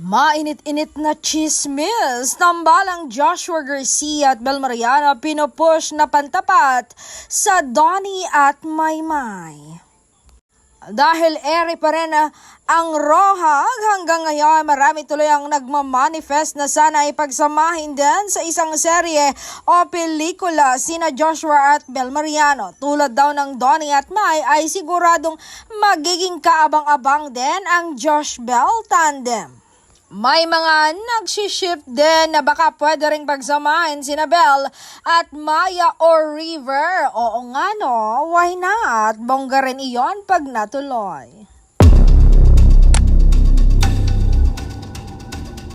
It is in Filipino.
Mainit-init na chismis, tambalang Joshua Garcia at Bel Mariano pinupush na pantapat sa Donnie at Maymay. Dahil ere pa rin ang rohag, hanggang ngayon marami tuloy ang nagmamanifest na sana ipagsamahin din sa isang serye o pelikula sina Joshua at Bel Mariano. Tulad daw ng Donnie at May ay siguradong magiging kaabang-abang din ang Josh-Bel tandem. May mga nagsishift din na baka pwede ring pagsamahin sina Bel at Maya or River. Oo nga no, why not? Bongga rin iyon pag natuloy.